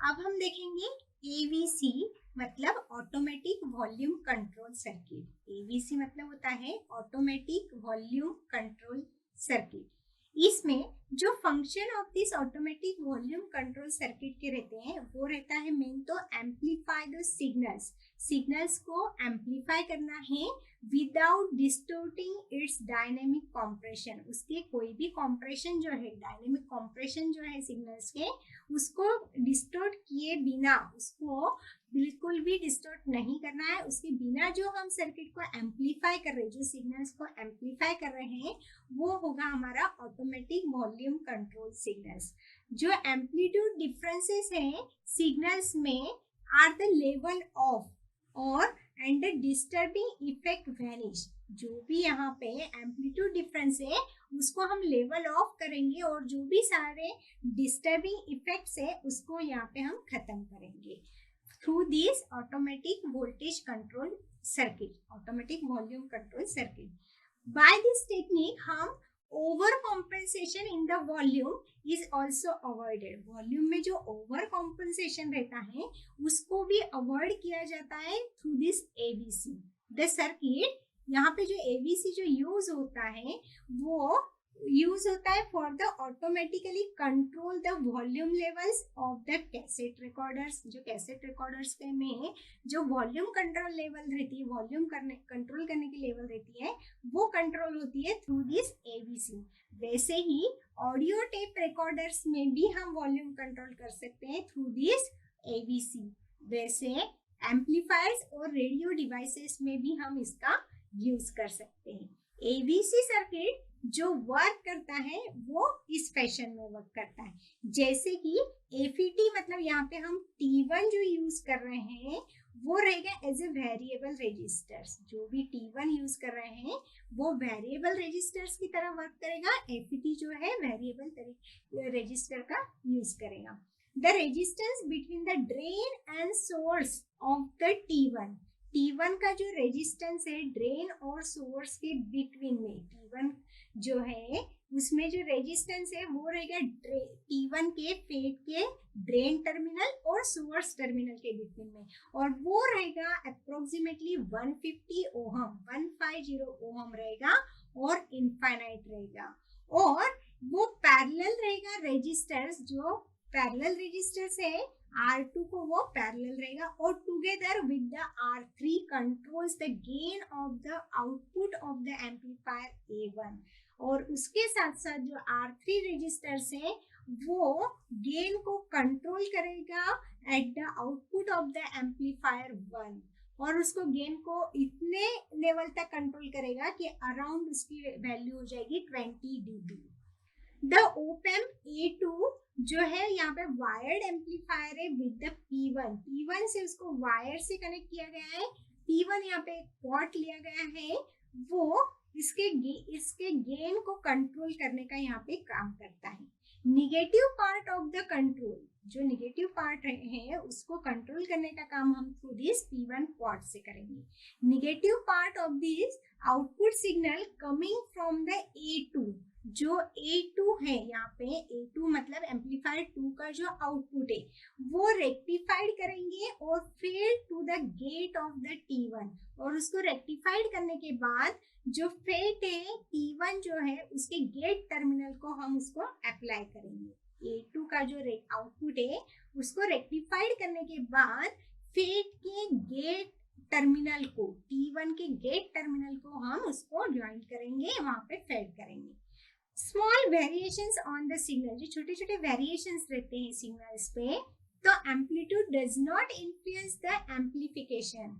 अब हम देखेंगे एवीसी मतलब automatic volume control circuit. AVC मतलब होता है ऑटोमेटिक वॉल्यूम कंट्रोल सर्किट। इसमें जो function of this automatic volume control circuit के रहते हैं वो रहता है मेन तो एम्पलीफाई द सिग्नल्स। सिग्नल्स को एम्पलीफाई करना है without distorting it's dynamic compression. उसके कोई भी कॉम्प्रेशन जो है, डायनेमिक कॉम्प्रेशन जो है सिग्नल्स के, उसको डिस्टोर्ट किए बिना, उसको बिल्कुल भी डिस्टोर्ट नहीं करना है। उसके बिना जो हम सर्किट को एम्पलीफाई कर रहे हैं, जो सिग्नल्स को एम्पलीफाई कर रहे हैं, वो होगा हमारा ऑटोमेटिक वॉल्यूम कंट्रोल सिग्नल्स। जो एम्पलीट्यूड डिफरेंसेस हैं सिग्नल्स में आर द लेवल ऑफ और and the disturbing effect vanish. जो भी यहाँ पे एम्पलीट्यूड डिफरेंस है उसको हम लेवल ऑफ करेंगे और जो भी सारे डिस्टर्बिंग इफेक्ट्स है उसको यहाँ पे हम खत्म करेंगे through this automatic voltage control circuit, automatic volume control circuit. By this technique हम over compensation in the volume is also avoided. Volume में जो ओवर कॉम्पेंसेशन रहता है उसको भी अवॉइड किया जाता है through this ABC the circuit. यहाँ पे जो एबीसी जो यूज होता है वो यूज होता है for the automatically control the volume levels of the cassette recorders. जो कैसेट रिकॉर्डर्स के में जो वॉल्यूम कंट्रोल लेवल रहती है, वॉल्यूम कंट्रोल करने की लेवल रहती है, वो कंट्रोल होती है थ्रू दिस एबीसी। वैसे ही ऑडियो टेप रिकॉर्डर्स में भी हम वॉल्यूम कंट्रोल कर सकते हैं थ्रू दिस एबीसी। वैसे एम्पलीफायर्स और रेडियो डिवाइसेस में भी हम इसका यूज कर सकते हैं। एबीसी सर्किट जो वर्क करता है वो इस फैशन में वर्क करता है, जैसे कि एफईटी मतलब यहाँ पे हम T1 जो यूज कर रहे हैं वो रहेगा एज ए वेरिएबल रेजिस्टर्स। जो भी T1 यूज कर रहे हैं वो वेरिएबल रेजिस्टर्स की तरह वर्क करेगा। एफईटी जो है वेरिएबल रेजिस्टर का यूज करेगा। The resistance between the drain and source of the T1 का जो रेजिस्टेंस है ड्रेन और सोर्स के बिटवीन में, T1 जो है उसमें जो रेजिस्टेंस है वो रहेगा T1 के फेड के ड्रेन टर्मिनल और सोर्स टर्मिनल के बिटवीन में, और वो रहेगा अप्रोक्सीमेटली 150 ओहम रहेगा और इनफाइनाइट रहेगा। और वो पैरेलल रहेगा रेजिस्टर्स, जो पैरेलल रेजिस्टर्स है R2 को वो पैरेलल रहेगा, और together with the R3 controls the gain of the output of the amplifier A1। और उसके साथ साथ जो R3 रेजिस्टर्स है वो गेन को कंट्रोल करेगा at the output of the amplifier 1, और उसको गेन को इतने लेवल तक कंट्रोल करेगा कि अराउंड उसकी वैल्यू हो जाएगी 20 dB। द ओपैम्प A2 जो है यहाँ पे वायर्ड एम्पलीफायर है विद द P1 से उसको वायर से कनेक्ट किया गया है। P1 यहाँ पे एक पॉट लिया गया है, वो इसके गेन को कंट्रोल करने का यहाँ पे काम करता है। Negative part of the control, जो निगेटिव पार्ट है उसको कंट्रोल करने का काम हम थ्रू दिस P1 पॉट से करेंगे। Negative part of this output signal coming from the A2, जो A2 है यहाँ पे, A2 मतलब एम्पलीफायर 2 का जो आउटपुट है वो रेक्टिफाइड करेंगे और fed to the gate of the T1, और उसको रेक्टिफाइड करने के बाद जो फेड है T1 जो है उसके गेट टर्मिनल को हम उसको अप्लाई करेंगे। A2 का जो आउटपुट है उसको रेक्टिफाइड करने के बाद फेड के गेट टर्मिनल को, T1 के गेट टर्मिनल को हम उसको ज्वाइन करेंगे, वहां पे फेड करेंगे। Small variations on the signal, जो छोटे छोटे वेरिएशंस रहते हैं सिग्नल्स पे, तो amplitude does not influence the amplification.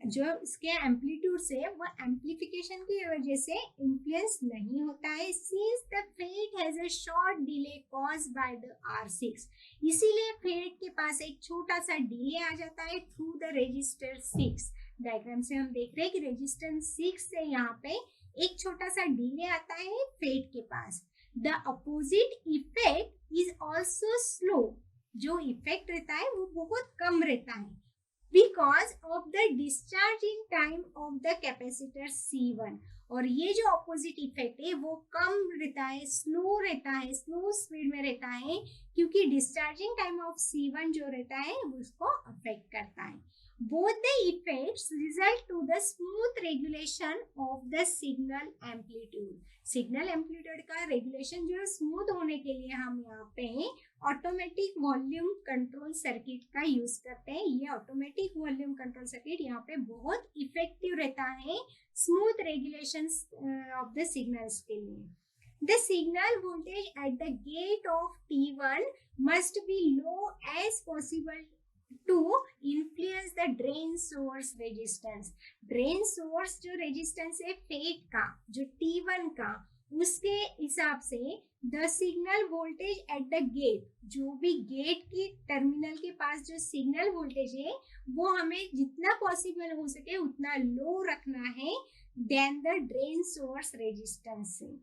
जो इसके एम्पलीट्यूड से वो एम्पलीफिकेशन की वजह से इन्फ्लुएंस नहीं होता है, since the fed has a short delay caused by the R6। इसीलिए फेड के पास एक छोटा सा डिले आ जाता है थ्रू द रजिस्टर 6। डायग्राम से हम देख रहे हैं कि रजिस्टर 6 से यहाँ पे एक छोटा सा डिले आता है फेड के पास। The opposite effect is also slow, जो इफेक्ट रहता है वो बहुत कम रहता है because of the discharging time of the capacitor C1, और ये जो ऑपोजिट इफेक्ट है वो कम रहता है, स्लो रहता है, स्लो स्पीड में रहता है, क्योंकि डिस्चार्जिंग टाइम ऑफ C1 जो रहता है उसको अफेक्ट करता है. Both the effects result to the smooth regulation of the signal amplitude. Signal amplitude का रेगुलेशन जो है स्मूथ होने के लिए हम यहाँ पे ऑटोमेटिक वॉल्यूम कंट्रोल सर्किट का यूज करते हैं. ये ऑटोमेटिक वॉल्यूम कंट्रोल सर्किट यहाँ पे बहुत इफेक्टिव रहता है smooth regulation of the signals के लिए. The signal voltage at the gate of T1 must be low as possible to influence the drain source resistance. Drain source जो resistance है fate का, जो T1 का, उसके हिसाब से the signal voltage at the gate, जो भी गेट की टर्मिनल के पास जो सिग्नल वोल्टेज है वो हमें जितना पॉसिबल हो सके उतना लो रखना है then the drain source resistance से.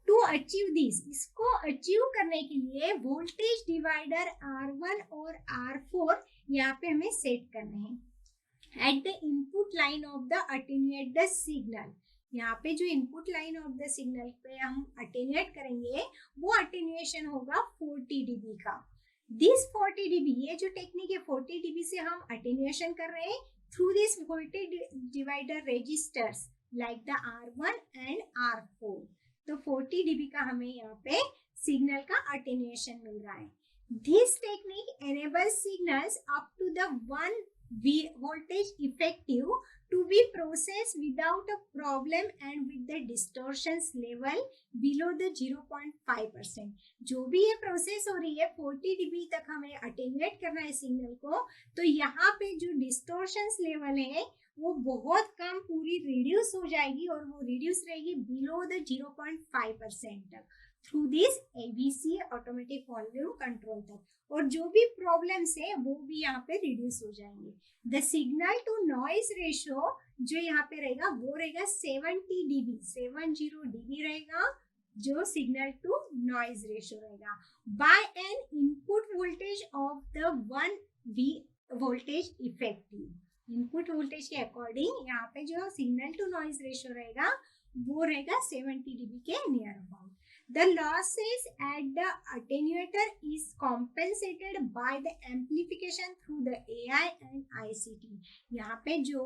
टू अचीव दिस, इसको अचीव करने के लिए वोल्टेज डिवाइडर R1 और R4 यहाँ पे हमें सेट करने हैं at the input line of the attenuate the signal. यहाँ पे जो input line of the signal पे हम अटेन्यूएट करेंगे वो अटेन्यूएशन होगा 40 dB का. दिस 40 dB, ये जो टेक्निक है 40 dB से हम अटेन्यूएशन कर रहे हैं through this voltage divider resistors like the R1 and R4. तो 40 dB का हमें यहाँ पे सिग्नल का अटेन्यूएशन मिल रहा है. This technique enables signals up to the 1 voltage effective to be processed without a problem and with the distortions level below the 0.5%. जो भी ये प्रोसेस हो रही है 40 dB तक हमें अटेन्यूएट करना है सिग्नल को, तो यहाँ पे जो डिस्टोर्शंस लेवल है वो बहुत कम, पूरी रिड्यूस हो जाएगी और वो रिड्यूस रहेगी बिलो द 0.5% तक through this ABC automatic volume control तक. और जो भी प्रॉब्लम्स है वो भी यहाँ पे रिड्यूस हो जाएंगे. The signal to noise ratio जो यहाँ पे रहेगा वो रहेगा 70 dB रहेगा जो सिग्नल टू नॉइज रेशियो रहेगा by an input voltage of the 1V voltage effective. Input voltage के अकॉर्डिंग यहाँ पे जो सिग्नल टू नॉइज रेशियो रहेगा वो रहेगा 70 dB के near about. The losses at the attenuator is compensated by the amplification through the AI and ICT. यहाँ पे जो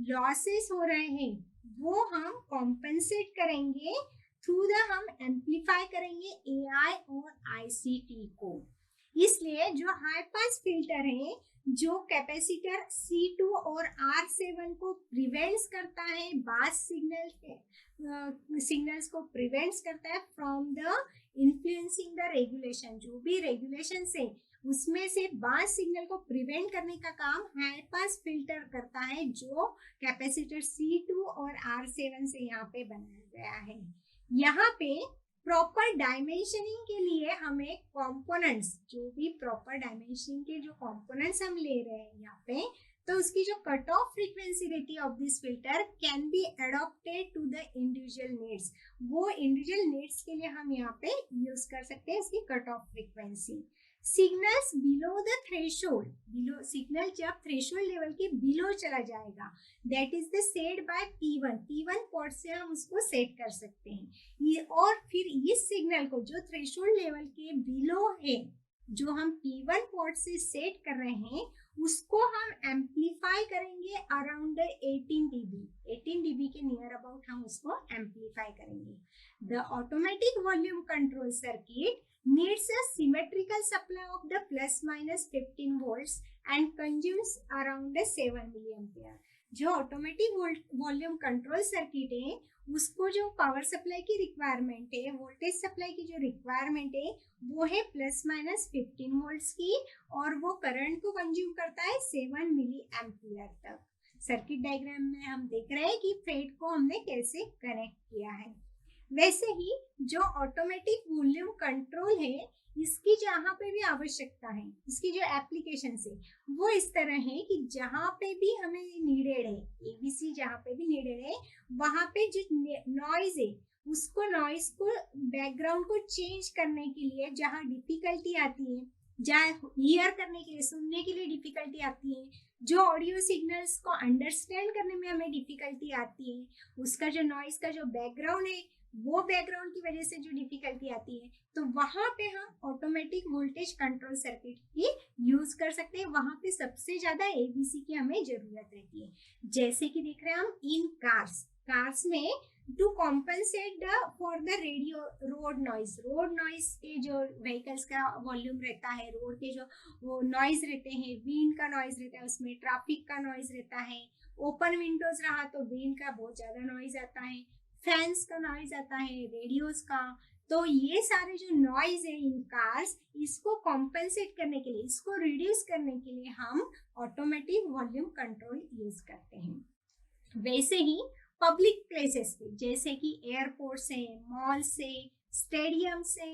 losses हो रहे हैं वो हम compensate करेंगे through the, हम amplify करेंगे AI और ICT को. इसलिए जो हाई पास फिल्टर है जो कैपेसिटर C2 और R7 को प्रिवेंट्स करता है, बास सिग्नल्स को प्रिवेंट्स करता है from the influencing the regulation. जो भी रेगुलेशन से उसमें से बास सिग्नल को प्रिवेंट करने का काम हाई पास फिल्टर करता है जो कैपेसिटर C2 और R7 से यहाँ पे बनाया गया है. यहाँ पे प्रॉपर डायमेंशनिंग के लिए हमें कंपोनेंट्स, जो भी प्रॉपर डायमेंशनिंग के जो कंपोनेंट्स हम ले रहे हैं यहाँ पे, तो उसकी जो कट ऑफ फ्रीक्वेंसी रहती है of this filter can be adopted to the individual needs. वो इंडिविजुअल नीड्स के लिए हम यहाँ पे यूज कर सकते हैं इसकी cut off frequency. Signals below the threshold, below signal जब थ्रेशोल्ड लेवल के बिलो चला जाएगा that is the set by P1 port से हम उसको सेट कर सकते हैं. ये और फिर इस सिग्नल को जो थ्रेशोल्ड लेवल के बिलो है जो हम P1 पोर्ट से सेट कर रहे हैं उसको हम एम्पलीफाई करेंगे अराउंड 18 dB के नियर अबाउट हम उसको एम्पलीफाई करेंगे. The automatic volume control circuit needs a symmetrical supply of the plus minus 15 volts and consumes around 7 milliampere. जो ऑटोमेटिक वॉल्यूम कंट्रोल सर्किट है उसको जो पावर सप्लाई की रिक्वायरमेंट है, वोल्टेज सप्लाई की जो रिक्वायरमेंट है वो है प्लस माइनस 15 वोल्ट्स की और वो करंट को कंज्यूम करता है 7 मिली एम्पियर तक. सर्किट डायग्राम में हम देख रहे हैं कि फेट को हमने कैसे कनेक्ट किया है. वैसे ही जो ऑटोमेटिक वॉल्यूम कंट्रोल है इसकी जहाँ पे भी आवश्यकता है, इसकी जो एप्लीकेशन है वो इस तरह है कि जहाँ पे भी हमें नीडेड है, ABC जहाँ पे भी नीडेड है वहाँ पे जो नॉइज है उसको, नॉइज को, बैकग्राउंड को चेंज करने के लिए जहाँ डिफिकल्टी आती है हियर करने के लिए, सुनने के लिए डिफिकल्टी आती है, जो ऑडियो सिग्नल्स को अंडरस्टैंड करने में हमें डिफिकल्टी आती है, उसका जो नॉइस का जो बैकग्राउंड है वो बैकग्राउंड की वजह से जो डिफिकल्टी आती है, तो वहां पे हम ऑटोमेटिक वोल्टेज कंट्रोल सर्किट की यूज कर सकते हैं। वहां पे सबसे ज्यादा एबीसी की हमें जरूरत रहती है। जैसे कि देख रहे हैं हम इन कार्स में to compensate for the radio road noise के जो व्हीकल्स का वॉल्यूम रहता है, रोड के जो वो नॉइज रहते हैं, विंड का नॉइज रहता है, उसमें ट्रैफिक का नॉइज रहता है, ओपन विंडोज रहा तो विंड का बहुत ज्यादा नॉइज आता है, फैंस का नॉइज आता है, रेडियोस का। तो ये सारे जो नॉइज है इन कार्स, इसको कॉम्पेंसेट करने के लिए, इसको रिड्यूस करने के लिए हम ऑटोमेटिक वॉल्यूम कंट्रोल यूज करते हैं। वैसे ही पब्लिक प्लेसेस पे, जैसे कि एयरपोर्ट से, मॉल से, स्टेडियम से,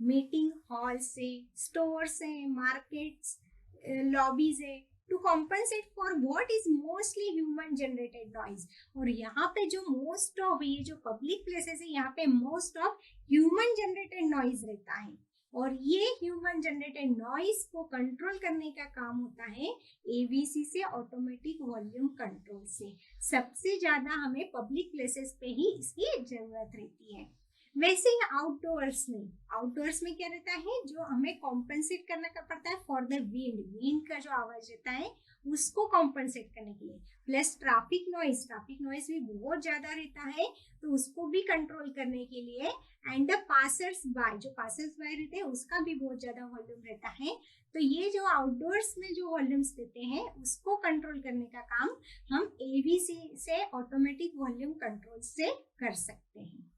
मीटिंग हॉल से, स्टोर से, मार्केट्स, लॉबीज है, to compensate for what is mostly human generated noise. और यहाँ पे जो मोस्ट ऑफ ये जो पब्लिक प्लेसेस है, यहाँ पे most of human generated noise रहता है, और ये ह्यूमन जनरेटेड नॉइज को कंट्रोल करने का काम होता है एवीसी से, ऑटोमेटिक वॉल्यूम कंट्रोल से। सबसे ज्यादा हमें पब्लिक प्लेसेस पे ही इसकी जरूरत रहती है। वैसे ही आउटडोर्स में क्या रहता है, जो हमें कॉम्पनसेट करना का पड़ता है फॉर द विंड का जो आवाज रहता है उसको कॉम्पनसेट करने के लिए, प्लस ट्रैफिक नॉइज भी बहुत ज्यादा रहता है, तो उसको भी कंट्रोल करने के लिए, एंड द पासर्स बाय रहते हैं उसका भी बहुत ज्यादा वॉल्यूम रहता है। तो ये जो आउटडोर्स में जो वॉल्यूम्स देते हैं उसको कंट्रोल करने का काम हम एवीसी से, ऑटोमेटिक वॉल्यूम कंट्रोल से कर सकते हैं।